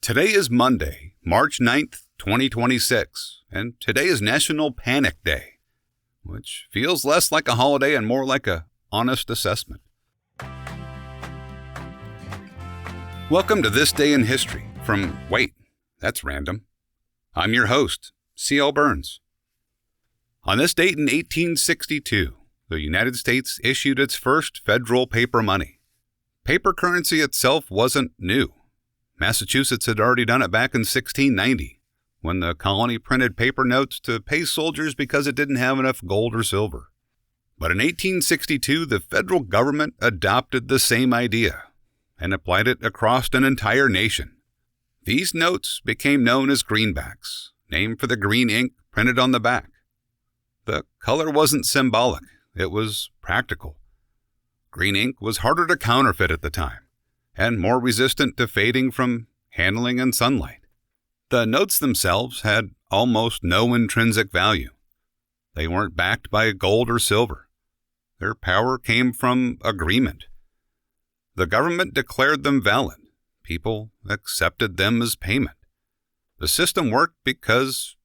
Today is Monday, March 9th, 2026, and today is National Panic Day, which feels less like a holiday and more like a honest assessment. Welcome to This Day in History from Wait, That's Random. I'm your host, C.L. Burns. On this date in 1862, the United States issued its first federal paper money. Paper currency itself wasn't new. Massachusetts had already done it back in 1690, when the colony printed paper notes to pay soldiers because it didn't have enough gold or silver. But in 1862, the federal government adopted the same idea and applied it across an entire nation. These notes became known as greenbacks, named for the green ink printed on the back. The color wasn't symbolic, it was practical. Green ink was harder to counterfeit at the time, and more resistant to fading from handling in sunlight. The notes themselves had almost no intrinsic value. They weren't backed by gold or silver. Their power came from agreement. The government declared them valid. People accepted them as payment. The system worked because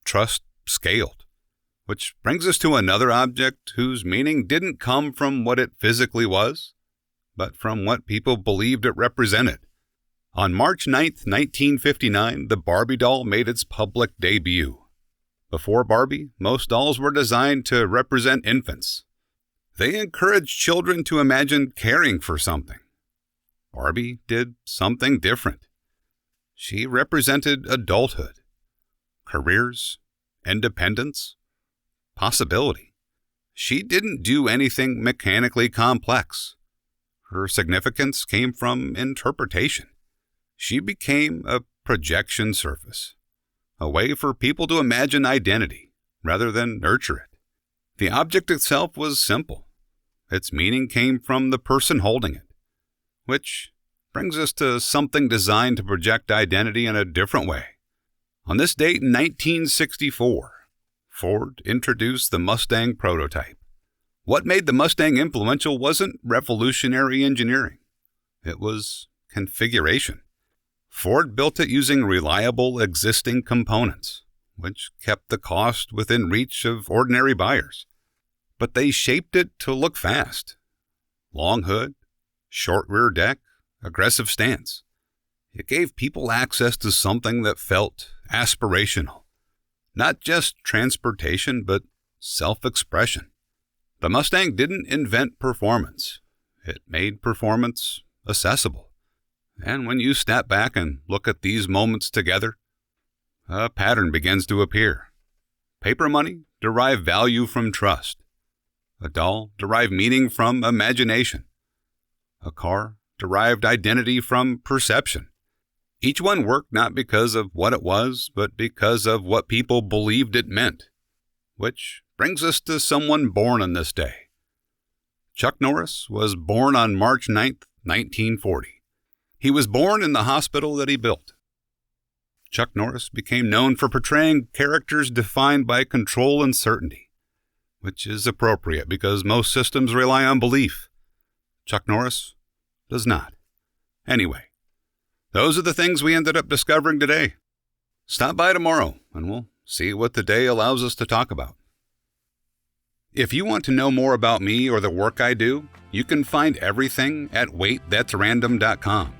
trust scaled. Which brings us to another object whose meaning didn't come from what it physically was, but from what people believed it represented. On March 9, 1959, the Barbie doll made its public debut. Before Barbie, most dolls were designed to represent infants. They encouraged children to imagine caring for something. Barbie did something different. She represented adulthood, careers, independence, possibility. She didn't do anything mechanically complex. Her significance came from interpretation. She became a projection surface, a way for people to imagine identity rather than nurture it. The object itself was simple. Its meaning came from the person holding it, which brings us to something designed to project identity in a different way. On this date in 1964, Ford introduced the Mustang prototype. What made the Mustang influential wasn't revolutionary engineering. It was configuration. Ford built it using reliable existing components, which kept the cost within reach of ordinary buyers. But they shaped it to look fast. Long hood, short rear deck, aggressive stance. It gave people access to something that felt aspirational. Not just transportation, but self-expression. The Mustang didn't invent performance. It made performance accessible. And when you step back and look at these moments together, a pattern begins to appear. Paper money derived value from trust. A doll derived meaning from imagination. A car derived identity from perception. Each one worked not because of what it was, but because of what people believed it meant. Which brings us to someone born on this day. Chuck Norris was born on March 9, 1940. He was born in the hospital that he built. Chuck Norris became known for portraying characters defined by control and certainty, which is appropriate because most systems rely on belief. Chuck Norris does not. Anyway, those are the things we ended up discovering today. Stop by tomorrow and we'll see what the day allows us to talk about. If you want to know more about me or the work I do, you can find everything at waitthat'srandom.com.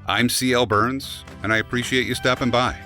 I'm C.L. Burns, and I appreciate you stopping by.